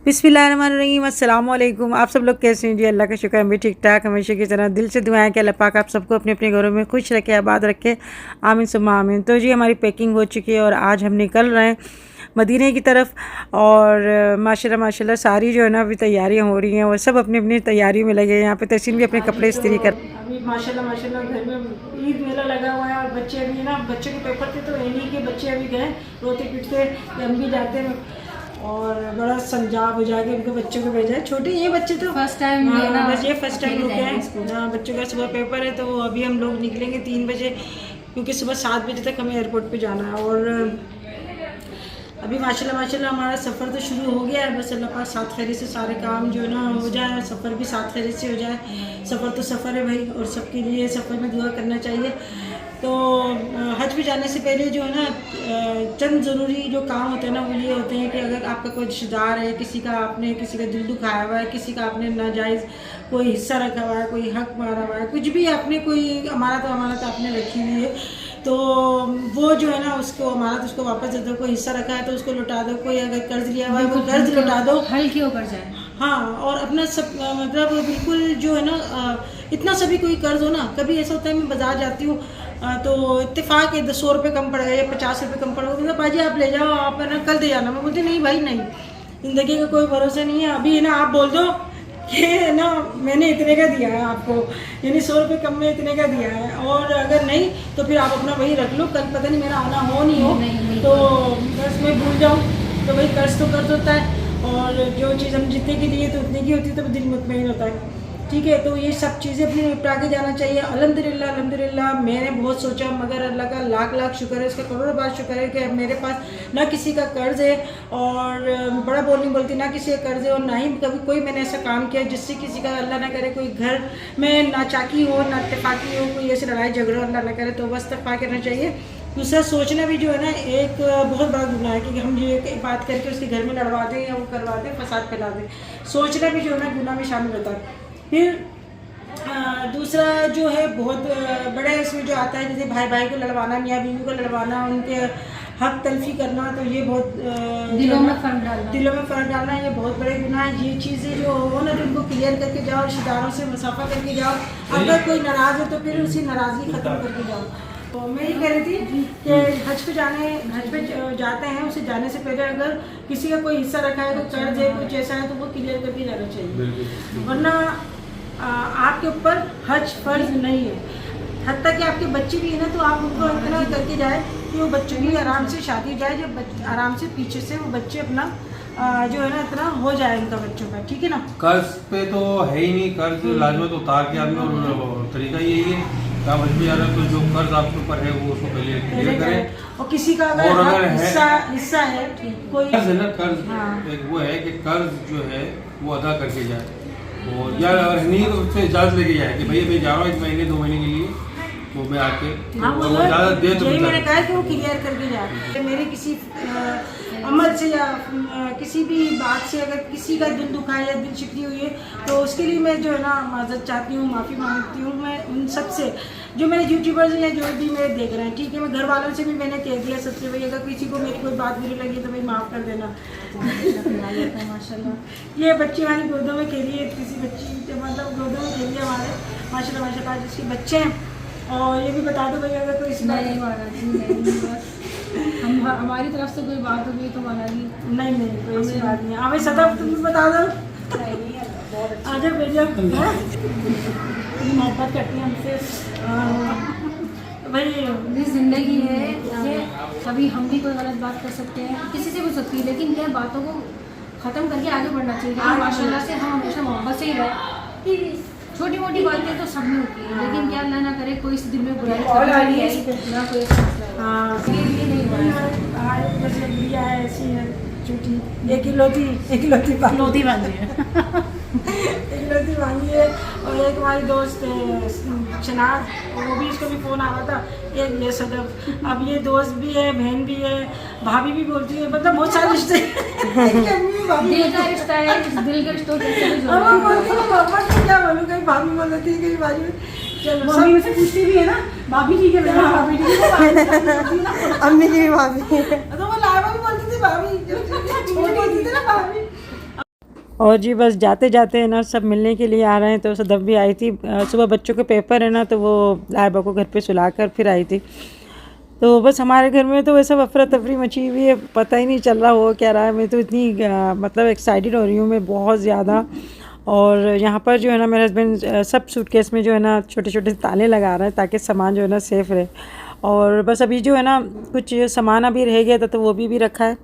बिस्मिल्लाहिर्रहमानिर्रहीम, अस्सलाम वालेकुम। आप सब लोग कैसे हैं जी? अल्लाह का शुक्र है, मैं ठीक ठाक हमेशा की तरह। दिल से दुआएं कि अल्लाह पाक आप सबको अपने अपने घरों में खुश रखे, आबाद रखे, आमीन सुम्मा आमीन। तो जी हमारी पैकिंग हो चुकी है और आज हम निकल रहे हैं मदीने की तरफ। और माशाल्लाह माशाल्लाह सारी जो है ना अभी तैयारियां हो रही हैं और सब अपनी अपनी तैयारी में लगे हैं। यहाँ पे तहसीन भी अपने कपड़े इस्त्री कर अभी माशाल्लाह माशाल्लाह घर में ईद मेला लगा हुआ है और बच्चे अभी ना बच्चे के पेपर थे तो इन्हीं के बच्चे अभी गए रोते पीटते, हम भी जाते हैं और बड़ा समझा बुझा के उनके बच्चों को भेजा है। छोटे ये बच्चे तो फर्स्ट टाइम बस ये फर्स्ट टाइम रुके हैं। हाँ, बच्चों का सुबह पेपर है तो अभी हम लोग निकलेंगे 3 बजे, क्योंकि सुबह 7 बजे तक हमें एयरपोर्ट पे जाना है। और अभी माशाल्लाह माशाल्लाह हमारा सफ़र तो शुरू हो गया है। बस अल्लाह पाक साथ खैरियत से सारे काम जो है ना हो जाए, सफ़र भी साथ खैरियत से हो जाए। सफ़र तो सफ़र है भाई, और सबके लिए सफ़र में दुआ करना चाहिए। तो हज पे जाने से पहले जो है ना चंद ज़रूरी जो काम होते हैं ना वो ये होते हैं कि अगर आपका कोई रिश्तेदार है, किसी का दिल दुखाया हुआ है, किसी का आपने नाजायज़ कोई हिस्सा रखा हुआ है, कोई हक मारा हुआ है, कुछ भी आपने कोई अमानत आपने रखी हुई है, तो वो जो है ना उसको अमानत उसको वापस दे दो। कोई हिस्सा रखा है तो उसको लौटा दो। कोई अगर कर्ज लिया हुआ है वो कर्ज लौटा दो, हल्की होकर जाए। हाँ, और अपना सब मतलब बिल्कुल जो है ना इतना सभी कोई कर्ज हो ना। कभी ऐसा होता है मैं बाजार जाती हूँ तो इत्तेफाक है 100 रुपये कम पड़ गए या 50 रुपये कम पड़ गए, मतलब भाजी आप ले जाओ, आप है ना कल दे जाना। मैं बोलती नहीं भाई नहीं, ज़िंदगी का कोई भरोसा नहीं है। अभी है ना आप बोल दो कि ना मैंने इतने का दिया है आपको, यानी 100 रुपये कम में इतने का दिया है, और अगर नहीं तो फिर आप अपना वही रख लो, कल पता नहीं मेरा आना हो नहीं हो तो बस मैं भूल जाऊँ। तो वही कर्ज तो कर्ज होता है, और जो चीज़ हम जितने की लिए तो उतने की होती है, तो दिल मुतमईन होता है। ठीक है, तो ये सब चीज़ें अपने निपटा के जाना चाहिए। अल्हम्दुलिल्लाह अल्हम्दुलिल्लाह मैंने बहुत सोचा, मगर अल्लाह का लाख लाख शुक्र है, इसका करोड़ों बार शुक्र है कि मेरे पास ना किसी का कर्ज है, और बड़ा बोल नहीं बोलती, ना किसी का कर्ज है, और ना ही कभी कोई मैंने ऐसा काम किया जिससे किसी का अल्लाह ना करे कोई घर में नाचाकी हो, ना इत्तेफाकी हो, कोई ऐसे लड़ाई झगड़ा अल्लाह ना करे, तो बस इत्तेफाक करना चाहिए। दूसरा सोचना भी जो है ना एक बहुत बड़ा गुनाह है कि हम ये बात करके उसके घर में लड़वा दें या वो करवा दें, फसाद फैला दें। सोचना भी जो है ना गुनाह में शामिल होता है। फिर दूसरा जो है बहुत बड़ा इसमें जो आता है, जैसे भाई भाई को लड़वाना, मियाँ बीवी को लड़वाना, उनके हक तलफी करना, तो ये बहुत दिलों में फ़र्क डालना ये बहुत बड़े गुनाह है। ये चीज़ें जो हो ना तो उनको क्लियर करके जाओ, रिश्तेदारों से मुसाफा करके जाओ। अगर कोई नाराज़ है तो फिर उसी नाराज़गी ख़त्म करके जाओ। तो मैं ये कह रही थी कि हज पे जाते हैं, उसे जाने से पहले अगर किसी का कोई हिस्सा रखा है, कोई कर्ज है, कुछ ऐसा है, तो वो क्लियर करके जाना चाहिए, वरना आपके ऊपर हज फर्ज नहीं है। हत्ता कि आपके बच्चे भी है ना, तो आप उनको इतना करके जाए कि वो बच्चों की आराम से शादी हो जाए, जब आराम से पीछे से वो बच्चे अपना जो है ना इतना हो जाए उनका बच्चों का। ठीक है ना, कर्ज पे तो है ही नहीं, कर्ज लाजमत उतार के आदमी, और तरीका यही है आप हज पे जा रहे हो तो जो कर्ज आपके ऊपर है वो उसको पहले क्लियर करें। और किसी का अगर हिस्सा है कोई कर्ज है ना, कर्ज एक वो है कि कर्ज जो है वो अदा करके जाए, और या अगर नहीं तो उससे इजाज़त लेके जाए कि भैया मैं जा रहा हूँ 1 महीने 2 महीने के लिए, तो मैं आके इजाज़त दे तो मैंने कहा कि वो क्लियर करके जाए। मेरे किसी अमल से या किसी भी बात से अगर किसी का दिल दुखा है या दिल शिकनी हुई है, तो उसके लिए मैं जो है ना माज़रत चाहती हूँ, माफ़ी मांगती हूँ मैं उन सब से जो मेरे यूट्यूबर्स हैं, जो भी मेरे देख रहे हैं। ठीक है, मैं घर वालों से भी मैंने कह दिया सबसे, भाई अगर किसी को मेरी कोई बात बुरी लगी तो भाई माफ़ कर देना। माशाल्लाह ये बच्ची हमारी गोदों में खेली है, किसी बच्ची मतलब गोदों में खेली है हमारे, माशाल्लाह माशाल्लाह जिसके बच्चे हैं। और ये भी बता दो भाई अगर कोई हमारी तरफ से कोई बात होगी तो माना जी नहीं कोई ऐसी बात नहीं। हाँ भाई सदफ तुम बता दो, आजा भैया मोहब्बत करती है हमसे भाई। ये ज़िंदगी है, ये कभी हम भी कोई गलत बात कर सकते हैं, किसी से भी हो सकती है, लेकिन यह बातों को ख़त्म करके आगे बढ़ना चाहिए। माशाल्लाह से हम हमेशा मोहब्बत से ही रहे। छोटी मोटी बातें तो सब में होती है, लेकिन क्या अल्लाह ना करे कोई इस दिल में बुराई ना कोई नहीं है। ऐसी है झूठी, एक इकलौती मांगी है। और एक हमारी दोस्त शनाज, वो भी इसको भी फ़ोन आ रहा था, एक ये सदफ, अब ये दोस्त भी है, बहन भी है, भाभी भी बोलती है, मतलब बहुत सारे रिश्ते दिल का रिश्ता है, दिल के रिश्तों क्या बोलूँ, कहीं भाभी बोल देती है, कहीं भाभी। चलो मम्मी से पूछती भी है ना, भाभी ठीक है, भाभी ठीक है, अम्मी की भी भाभी तो वो लाइव भी बोलती थी भाभी, छोटी थी ना भाभी। और जी बस जाते जाते है ना सब मिलने के लिए आ रहे हैं। तो सदफ भी आई थी, सुबह बच्चों के पेपर है ना, तो वो लाइबा को घर पे सुलाकर फिर आई थी। तो बस हमारे घर में तो वैसा अफरा तफरी मची हुई है, पता ही नहीं चल रहा हो क्या रहा है। मैं तो इतनी मतलब एक्साइटेड हो रही हूँ मैं बहुत ज़्यादा। और यहाँ पर जो है ना मेरे हस्बैंड सब सूटकेस में जो है ना छोटे छोटे ताले लगा रहे हैं ताकि सामान जो है ना सेफ़ रहे। और बस अभी जो है ना कुछ सामान अभी रह गया था तो वो भी रखा है।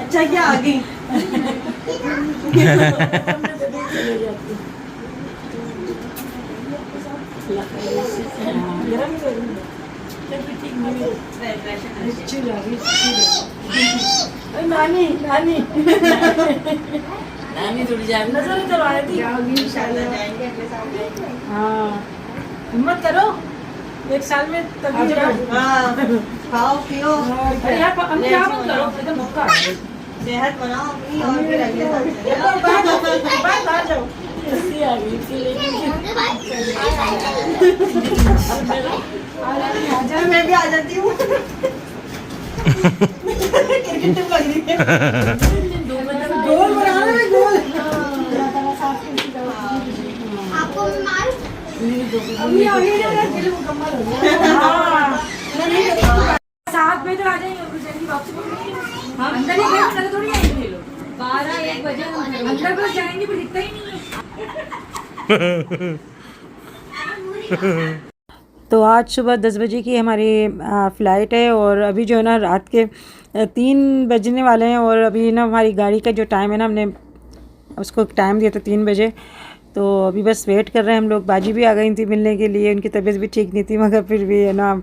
अच्छा क्या आ गई नानी नानी नानी थोड़ी नजर करवाई थी। हाँ हिम्मत करो, एक साल में तभी खाओ पियो क्या मत करो, सेहत बनाओ अपनी और फिर अगले बात आ जाओ। मैं भी आ जाती हूँ। क्रिकेट टीम लग रही है, गोल बनाना है गोल। आपको मार अभी आगे दिल मुकम्मल हो गया। 7 बजे तो आ जाएंगे जल्दी वापसी हम अंदर ही गए थोड़ी आएंगे लोग 12-1 बजे अंदर बस जाएंगे पर दिखता ही नहीं है। तो आज सुबह 10 बजे की हमारी फ़्लाइट है और अभी जो है ना रात के 3 बजने वाले हैं। और अभी ना हमारी गाड़ी का जो टाइम है ना हमने उसको टाइम दिया था 3 बजे। तो अभी बस वेट कर रहे हैं हम लोग। बाजी भी आ गई थी मिलने के लिए, उनकी तबीयत भी ठीक नहीं थी मगर फिर भी है ना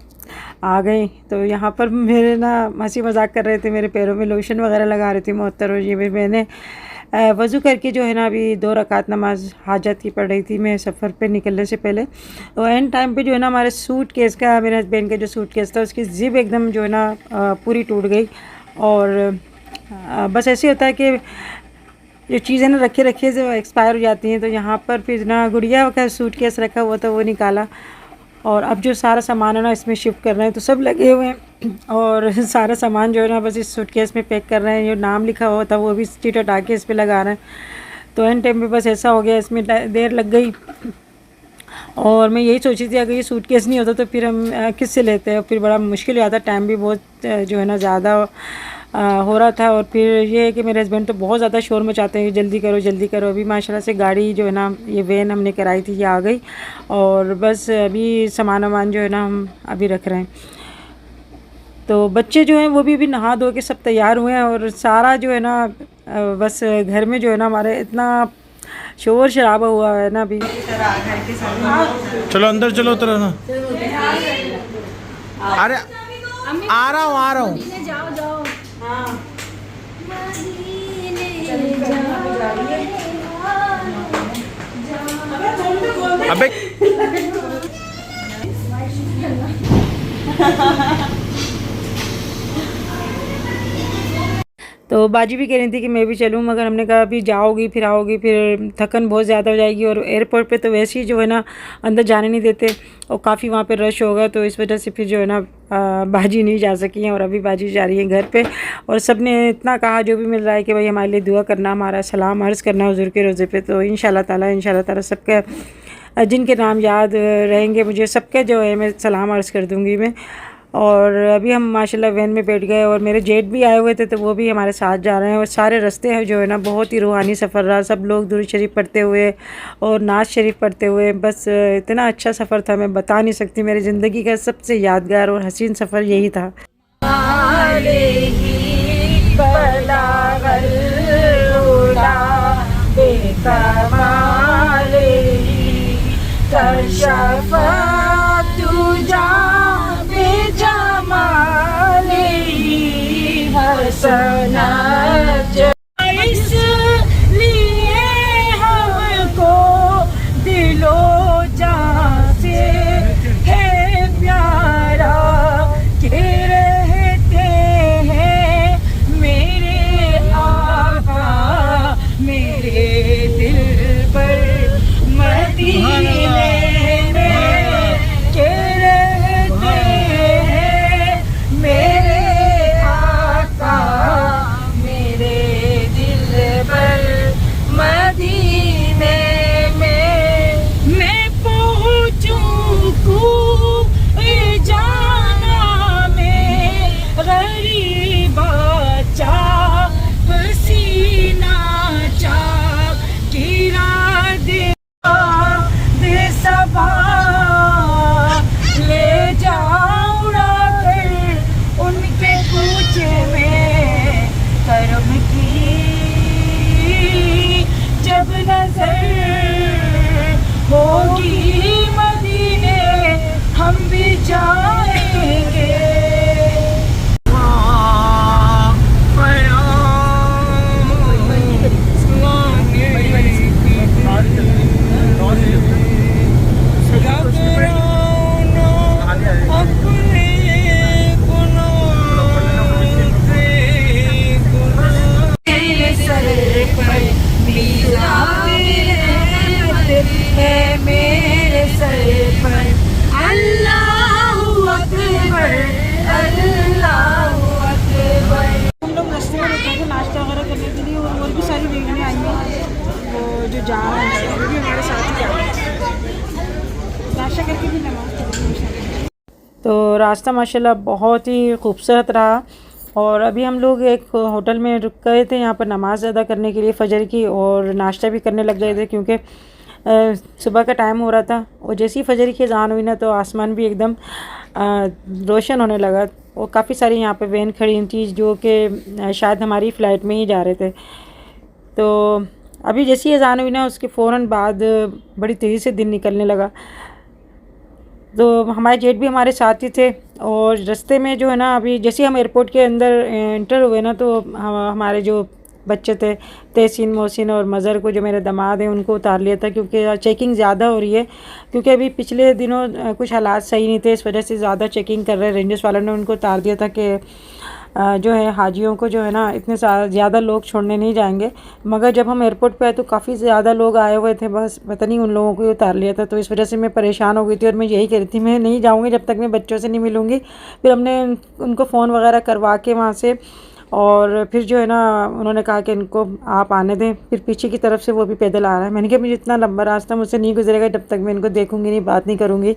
आ गई। तो यहाँ पर मेरे ना हंसी मजाक कर रहे थे, मेरे पैरों में लोशन वगैरह लगा रही थी मुअत्तर। और ये भी मैंने वज़ू करके जो है ना अभी 2 रकात नमाज हाजत की पढ़ रही थी मैं सफ़र पे निकलने से पहले। तो एंड टाइम पे जो है ना हमारे सूट केस का, मेरे हस्बैंड का जो सूट केस था उसकी ज़िप एकदम जो है ना पूरी टूट गई। और बस ऐसे होता है कि जो चीज़ें ना रखे से एक्सपायर हो जाती हैं। तो यहाँ पर फिर ना गुड़िया का सूट केस रखा हुआ था वो निकाला और अब जो सारा सामान है ना इसमें शिफ्ट कर रहे हैं। तो सब लगे हुए हैं और सारा सामान जो है ना बस इस सूटकेस में पैक कर रहे हैं। जो नाम लिखा हुआ था वो भी स्टिकर हटा के इस पर लगा रहे हैं। तो एंड टाइम पे बस ऐसा हो गया, इसमें देर लग गई। और मैं यही सोची थी अगर ये सूटकेस नहीं होता तो फिर हम किससे लेते हैं, फिर बड़ा मुश्किल हो जाता। टाइम भी बहुत जो है ना ज़्यादा हो रहा था। और फिर ये है कि मेरे हस्बैंड तो बहुत ज़्यादा शोर मचाते हैं जल्दी करो जल्दी करो। अभी माशाल्लाह से गाड़ी जो है ना ये वैन हमने कराई थी ये आ गई और बस अभी सामान वामान जो है ना हम अभी रख रहे हैं। तो बच्चे जो हैं वो भी अभी नहा धो के सब तैयार हुए हैं और सारा जो है ना बस घर में जो है ना हमारे इतना शोर शराबा हुआ है ना अभी। चलो अंदर चलो उतर ना। अरे आ रहा हूँ जाओ जाओ अबे तो बाजी भी कह रही थी कि मैं भी चलूँ मगर हमने कहा अभी जाओगी फिर आओगी फिर थकन बहुत ज़्यादा हो जाएगी। और एयरपोर्ट पे तो वैसे ही जो है ना अंदर जाने नहीं देते और काफ़ी वहाँ पे रश होगा। तो इस वजह से फिर जो है ना बाजी नहीं जा सकी हैं और अभी बाजी जा रही है घर पे। और सब ने इतना कहा जो भी मिल रहा है कि भाई हमारे लिए दुआ करना, हमारा सलाम अर्ज़ करना हुज़ूर के रोज़े पे। तो इंशाल्लाह ताला सबके जिनके नाम याद रहेंगे मुझे सबके जो है मैं सलाम अर्ज़ कर दूँगी मैं। और अभी हम माशाल्लाह वैन में बैठ गए और मेरे जेठ भी आए हुए थे तो वो भी हमारे साथ जा रहे हैं। और सारे रास्ते हैं जो है ना बहुत ही रूहानी सफ़र रहा, सब लोग दुरूद शरीफ पढ़ते हुए और नाज शरीफ पढ़ते हुए। बस इतना अच्छा सफ़र था मैं बता नहीं सकती। मेरी ज़िंदगी का सबसे यादगार और हसीन सफ़र यही था। इसलिए हमको दिलो जान से है प्यारा के रहते हैं मेरे आका मेरे दिल पर मदीने नाश्ता वगैरह करने के लिए, और भी सारी बहनें आई हैं वो जो जा रहे हैं, वो भी हमारे साथ ही जा रहे हैं। नाश्ता करके भी नमाज़ पढ़ेंगे। तो रास्ता माशाल्लाह बहुत ही खूबसूरत रहा। और अभी हम लोग एक होटल में रुक गए थे यहाँ पर नमाज़ अदा करने के लिए फ़जर की, और नाश्ता भी करने लग गए थे क्योंकि सुबह का टाइम हो रहा था। और जैसी फ़जर की अज़ान हुई ना तो आसमान भी एकदम रोशन होने लगा। और काफ़ी सारी यहाँ पे वैन खड़ी थी जो कि शायद हमारी फ़्लाइट में ही जा रहे थे। तो अभी जैसी अज़ान हुई ना उसके फ़ौरन बाद बड़ी तेज़ी से दिन निकलने लगा। तो हमारे जेट भी हमारे साथ ही थे, और रास्ते में जो है ना अभी जैसे हम एयरपोर्ट के अंदर एंटर हुए ना तो हमारे जो बच्चे थे तहसीन, मोहसिन और मज़र को, जो मेरे दामाद हैं, उनको उतार लिया था क्योंकि चेकिंग ज़्यादा हो रही है। क्योंकि अभी पिछले दिनों कुछ हालात सही नहीं थे, इस वजह से ज़्यादा चेकिंग कर रहे हैं। रेंजर्स वालों ने उनको उतार दिया था कि जो है हाजियों को जो है ना इतने ज़्यादा लोग छोड़ने नहीं जाएंगे। मगर जब हम एयरपोर्ट पे आए तो काफ़ी ज़्यादा लोग आए हुए थे, बस पता नहीं उन लोगों को ही उतार लिया था। तो इस वजह से मैं परेशान हो गई थी और मैं यही कह रही थी मैं नहीं जाऊँगी जब तक मैं बच्चों से नहीं मिलूँगी। फिर हमने उनको फ़ोन वगैरह करवा के वहाँ से, और फिर जो है ना उन्होंने कहा कि इनको आप आने दें। फिर पीछे की तरफ से वो भी पैदल आ रहा है। मैंने कहा मुझे इतना लंबा रास्ता मुझसे नहीं गुजरेगा जब तक मैं इनको देखूँगी नहीं, बात नहीं करूँगी।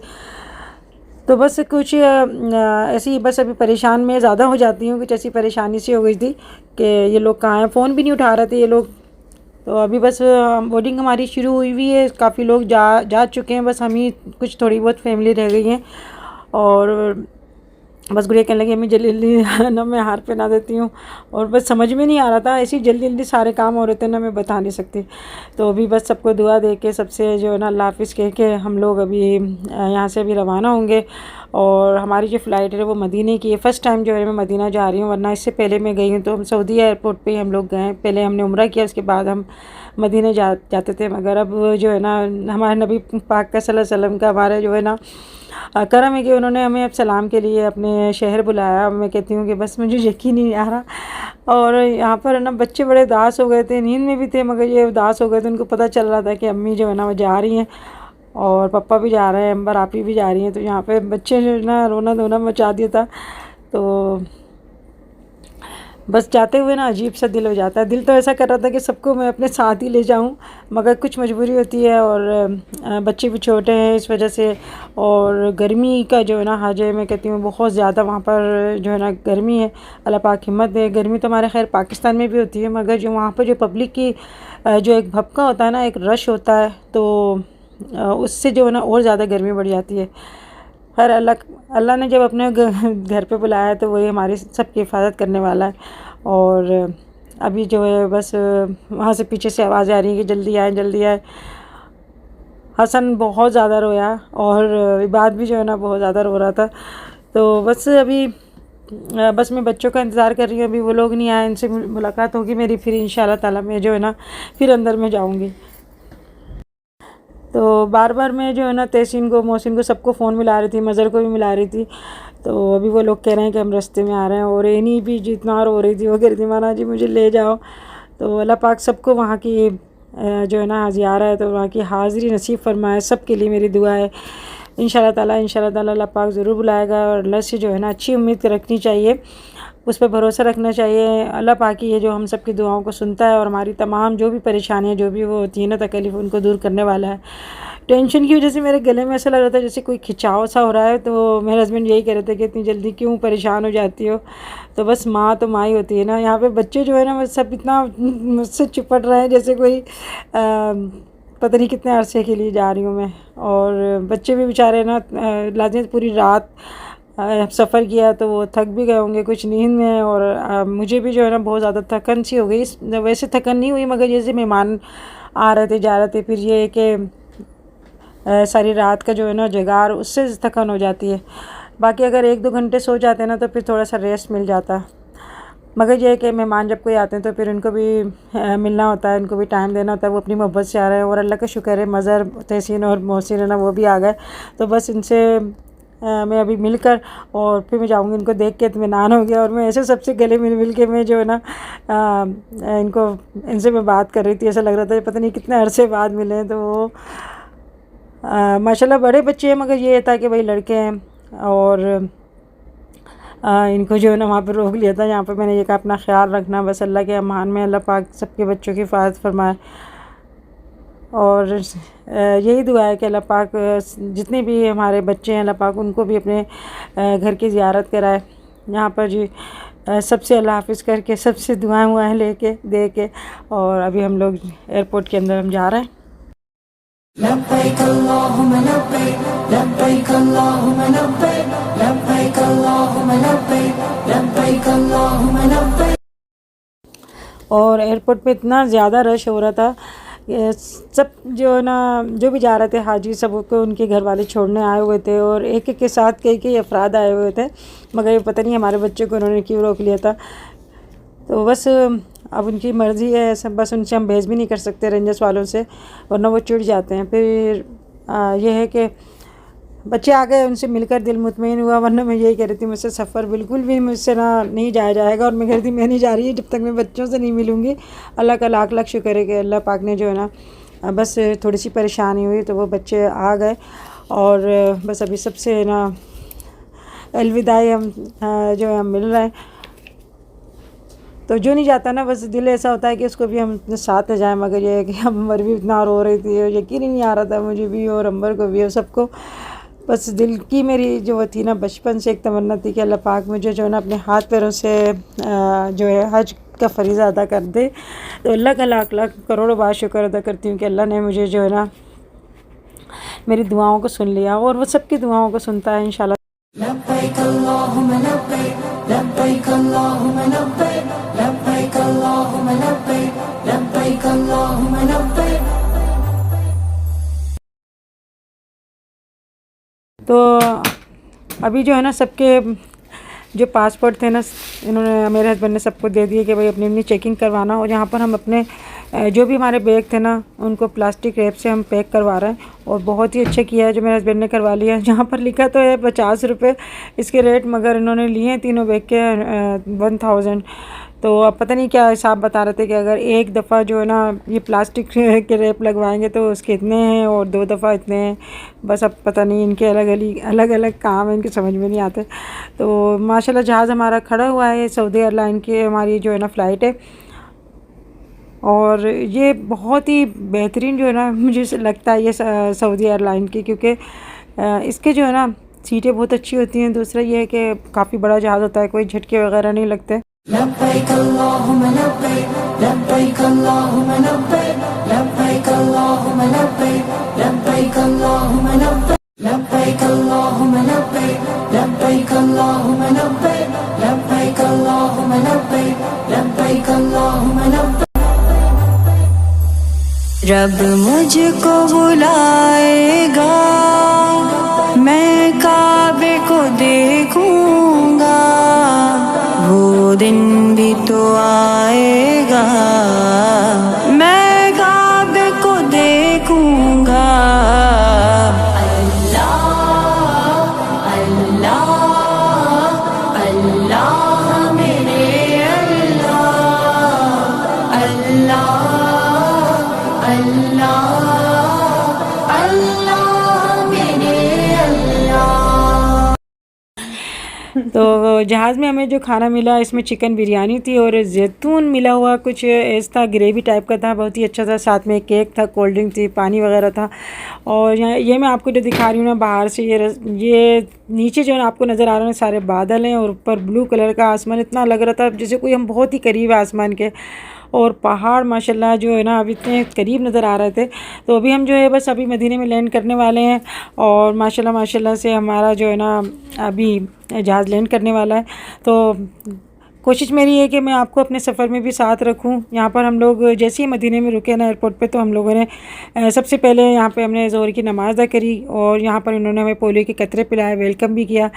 तो बस कुछ ऐसी बस अभी परेशान मैं ज़्यादा हो जाती हूँ, कुछ ऐसी परेशानी सी हो गई थी कि ये लोग कहाँ हैं, फ़ोन भी नहीं उठा रहे थे ये लोग। तो अभी बस बोर्डिंग हमारी शुरू हुई हुई है, काफ़ी लोग जा चुके हैं, बस हम ही कुछ थोड़ी बहुत फैमिली रह गई हैं। और बस गुड़िया कहने लगी मैं जल्दी जल्दी ना मैं हार पहना देती हूँ, और बस समझ में नहीं आ रहा था, ऐसी जल्दी जल्दी सारे काम हो रहे थे ना मैं बता नहीं सकती। तो अभी बस सबको दुआ दे के सबसे जो है ना अल्लाह हाफ़िज़ कह के हम लोग अभी यहाँ से अभी रवाना होंगे। और हमारी जो फ़्लाइट है वो मदीने की है। फ़र्स्ट टाइम जो है मैं मदीना जा रही हूँ, वरना इससे पहले मैं गई हूँ तो हम सऊदी एयरपोर्ट पे ही हम लोग गए। पहले हमने उम्रा किया, उसके बाद हम मदीने जाते थे। मगर अब जो है ना हमारे नबी पाक का सल्लल्लाहु अलैहि वसल्लम का हमारे जो है ना करम है कि उन्होंने हमें अब सलाम के लिए अपने शहर बुलाया। मैं कहती हूँ कि बस मुझे यकीन नहीं आ रहा। और यहाँ पर ना बच्चे बड़े उदास हो गए थे, नींद में भी थे मगर ये उदास हो गए थे। उनको पता चल रहा था कि अम्मी जो है ना वो जा रही हैं और पापा भी जा रहे हैं, अम्बर आपी भी जा रही हैं। तो यहाँ पे बच्चे जो है ना रोना धोना मचा दिया था। तो बस जाते हुए ना अजीब सा दिल हो जाता है। दिल तो ऐसा कर रहा था कि सबको मैं अपने साथ ही ले जाऊं, मगर कुछ मजबूरी होती है और बच्चे भी छोटे हैं इस वजह से। और गर्मी का जो है ना हाल है, मैं कहती हूँ बहुत ज़्यादा वहाँ पर जो है ना गर्मी है। अल्लाह पाक हिम्मत दे। गर्मी तो हमारे खैर पाकिस्तान में भी होती है, मगर जो वहाँ पर जो पब्लिक की जो एक भपका होता है ना, एक रश होता है, तो उससे जो है ना और ज़्यादा गर्मी बढ़ जाती है। हर अल्लाह ने जब अपने घर पे बुलाया तो वही हमारी सबकी हिफाजत करने वाला है। और अभी जो है बस वहाँ से पीछे से आवाज़ आ रही है कि जल्दी आए जल्दी आए। हसन बहुत ज़्यादा रोया और इबाद भी जो है ना बहुत ज़्यादा रो रहा था। तो बस अभी बस मैं बच्चों का इंतज़ार कर रही हूँ, अभी वो लोग नहीं आए, इनसे मुलाकात होगी मेरी, फिर इंशाल्लाह ताला मैं जो है ना फिर अंदर में जाऊँगी। तो बार बार मैं जो है ना तहसीन को, मोहसिन को, सबको फ़ोन मिला रही थी, मज़र को भी मिला रही थी। तो अभी वो लोग कह रहे हैं कि हम रास्ते में आ रहे हैं। और एनी भी जितना रो रही थी वो कह रही थी माना जी मुझे ले जाओ। तो अल्लाह पाक सबको वहाँ की जो है ना ज़ियारत है तो वहाँ की हाज़िरी नसीब फरमाए। सब के लिए मेरी दुआ है। इंशाल्लाह ताला अल्लाह पाक ज़रूर बुलाएगा। और अल्लाह से जो है ना अच्छी उम्मीद रखनी चाहिए, उस पर भरोसा रखना चाहिए। अल्लाह पाक ही है जो हम सब की दुआओं को सुनता है और हमारी तमाम जो भी परेशानियाँ जो भी वो होती है ना तकलीफ़, उनको दूर करने वाला है। टेंशन की वजह से मेरे गले में ऐसा लग रहा था जैसे कोई खिंचाव सा हो रहा है। तो मेरे हस्बैंड यही कह रहे थे कि इतनी जल्दी क्यों परेशान हो जाती हो। तो बस माँ तो माँ ही होती है ना। यहाँ पे बच्चे जो है ना सब इतना मुझसे चिपट रहे हैं जैसे कोई पता नहीं कितने अरसे के लिए जा रही हूँ मैं। और बच्चे भी बेचारे ना लाजिम पूरी रात सफ़र किया तो वो थक भी गए होंगे, कुछ नींद में। और मुझे भी जो है ना बहुत ज़्यादा थकन सी हो गई। वैसे थकन नहीं हुई मगर जैसे मेहमान आ रहे थे जा रहे थे, फिर ये कि सारी रात का जो है ना जगार, उससे थकन हो जाती है। बाकी अगर 1-2 घंटे सो जाते हैं ना तो फिर थोड़ा सा रेस्ट मिल जाता। मगर ये है कि मेहमान जब कोई आते हैं तो फिर उनको भी मिलना होता है, उनको भी टाइम देना होता है। वो अपनी मोहब्बत से आ रहे हैं और अल्लाह का शुक्र है मज़र, तहसीन और मोहसिन है ना वो भी आ गए। तो बस इनसे मैं अभी मिलकर और फिर मैं जाऊँगी, इनको देख के इत्मीनान हो गया। और मैं ऐसे सबसे गले मिल के मैं जो है ना इनसे मैं बात कर रही थी। ऐसा लग रहा था पता नहीं कितने अरसे बाद मिले हैं। तो वो माशाल्लाह बड़े बच्चे हैं, मगर ये था कि भाई लड़के हैं। और इनको जो है ना वहाँ पर रोक लिया था। यहाँ पर मैंने ये कहा अपना ख्याल रखना, बस अल्लाह के अमान में अल्लाह पाक सबके बच्चों की हिफाजत फरमाए। और यही दुआ है कि अल्लाह पाक जितने भी हमारे बच्चे हैं अल्लाह पाक उनको भी अपने घर की ज़ियारत कराए। यहाँ पर जी सबसे अल्लाह हाफ़िज़ करके सबसे दुआएं लेके दे के और अभी हम लोग एयरपोर्ट के अंदर हम जा रहे हैं। लब्बैक अल्लाहुम्मा लब्बैक लब्बैक अल्लाहुम्मा लब्बैक लब्बैक अल्लाहुम्मा लब्बैक लब्बैक अल्लाहुम्मा लब्बैक। और एयरपोर्ट पे इतना ज़्यादा रश हो रहा था, सब जो है ना जो भी जा रहे थे हाजी सबको उनके घर वाले छोड़ने आए हुए थे और एक एक के साथ कई अफराद आए हुए थे, मगर ये पता नहीं हमारे बच्चे को उन्होंने क्यों रोक लिया था। तो बस अब उनकी मर्ज़ी है, सब बस उनसे हम भेज भी नहीं कर सकते रेंजर्स वालों से, वरना वो चिढ़ जाते हैं। फिर ये है कि बच्चे आ गए, उनसे मिलकर दिल मुतमईन हुआ, वरना मैं यही कह रही थी मुझसे सफ़र बिल्कुल भी मुझसे ना नहीं जाया जाएगा। और मैं कह रही थी मैं नहीं जा रही जब तक मैं बच्चों से नहीं मिलूँगी। अल्लाह का लाख लाख शुक्र है कि अल्लाह पाक ने जो है ना बस थोड़ी सी परेशानी हुई तो वो बच्चे आ गए और बस अभी सबसे ना अलविदाई हम जो है हम मिल रहे हैं। तो जो नहीं जाता ना बस दिल ऐसा होता है कि उसको भी हम अपने साथ ले जाएं, मगर ये है कि अम्बर भी इतना रो रही थी, यकीन ही नहीं आ रहा था मुझे भी और अम्बर को भी और सबको। बस दिल की मेरी जो थी ना बचपन से एक तमन्ना थी कि अल्लाह पाक मुझे जो है ना अपने हाथ पैरों से जो है हज का फ़रीज़ा अदा कर दे। तो अल्लाह का लाख लाख करोड़ों बार शुक्र अदा करती हूँ कि अल्लाह ने मुझे जो है ना मेरी दुआओं को सुन लिया और वो सबकी दुआओं को सुनता है इंशाल्लाह। लब्बैक अल्लाहुम्मा लब्बैक लब्बैक अल्लाहुम्मा लब्बैक लब्बैक अल्लाहुम्मा लब्बैक लब्बैक अल्लाहुम्मा लब्बैक। तो अभी जो है ना सबके जो पासपोर्ट थे ना इन्होंने मेरे हस्बैंड ने सबको दे दिए कि भाई अपनी अपनी चेकिंग करवाना। और यहाँ पर हम अपने जो भी हमारे बैग थे ना उनको प्लास्टिक रैप से हम पैक करवा रहे हैं और बहुत ही अच्छा किया है जो मेरे हस्बैंड ने करवा लिया। यहाँ पर लिखा तो है 50 रुपये इसके रेट, मगर इन्होंने लिए हैं तीनों बैग के 1000। तो अब पता नहीं क्या हिसाब बता रहे थे कि अगर एक दफ़ा जो है ना ये प्लास्टिक के रैप लगवाएंगे तो उसके इतने हैं और 2 दफ़ा इतने हैं। बस अब पता नहीं इनके अलग अलग काम है, इनके समझ में नहीं आते। तो माशाल्लाह जहाज़ हमारा खड़ा हुआ है, सऊदी एयरलाइन की हमारी जो है ना फ़्लाइट है और ये बहुत ही बेहतरीन जो है ना मुझे लगता है ये सऊदी एयरलाइन की, क्योंकि इसके जो है ना सीटें बहुत अच्छी होती हैं। दूसरा ये है कि काफ़ी बड़ा जहाज़ होता है, कोई झटके वगैरह नहीं लगते। लब्बैक अल्लाहुम्मा लब्बैक लब्बैक अल्लाहुम्मा लब्बैक लब्बैक अल्लाहुम्मा लब्बैक लब्बैक अल्लाहुम्मा लब्बैक लब्बैक अल्लाहुम्मा लब्बैक लब्बैक अल्लाहुम्मा लब्बैक लब्बैक अल्लाहुम्मा लब्बैक लब्बैक अल्लाहुम्मा लब्बैक। रब मुझको बुलाएगा मैं काबे को देखूंगा, वो दिन भी तो आएगा मैं काबे को देखूंगा। अल्लाह अल्लाह अल्लाह मेरे अल्लाह अल्लाह अल्लाह अल्लाह मेरे अल्लाह। तो जहाज़ में हमें जो खाना मिला इसमें चिकन बिरयानी थी और जैतून मिला हुआ कुछ ऐसा ग्रेवी टाइप का था, बहुत ही अच्छा था। साथ में केक था, कोल्ड ड्रिंक थी, पानी वगैरह था। और यहाँ ये मैं आपको जो दिखा रही हूँ ना बाहर से ये नीचे जो है ना आपको नज़र आ रहा है सारे बादल हैं और ऊपर ब्लू कलर का आसमान इतना लग रहा था जैसे कोई हम बहुत ही करीब है आसमान के। और पहाड़ माशाल्लाह जो है ना अभी इतने करीब नज़र आ रहे थे। तो अभी हम जो है बस अभी मदीने में लैंड करने वाले हैं और माशाल्लाह से हमारा जो है ना अभी जहाज़ लैंड करने वाला है। तो कोशिश मेरी है कि मैं आपको अपने सफ़र में भी साथ रखूं। यहाँ पर हम लोग जैसे ही मदीने में रुके ना एयरपोर्ट पे तो हम लोगों ने सबसे पहले यहाँ पे हमने ज़ोहर की नमाज़ अदा करी और यहाँ पर इन्होंने हमें पोलियो के कतरे पिलाए, वेलकम भी किया।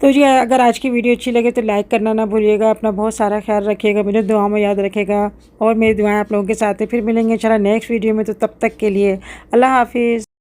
तो जी अगर आज की वीडियो अच्छी लगे तो लाइक करना ना भूलिएगा। अपना बहुत सारा ख्याल रखिएगा, मुझे दुआ में याद रखेगा और मेरी दुआएँ आप लोगों के साथ है। फिर मिलेंगे इंशाल्लाह नेक्स्ट वीडियो में, तो तब तक के लिए अल्लाह हाफिज़।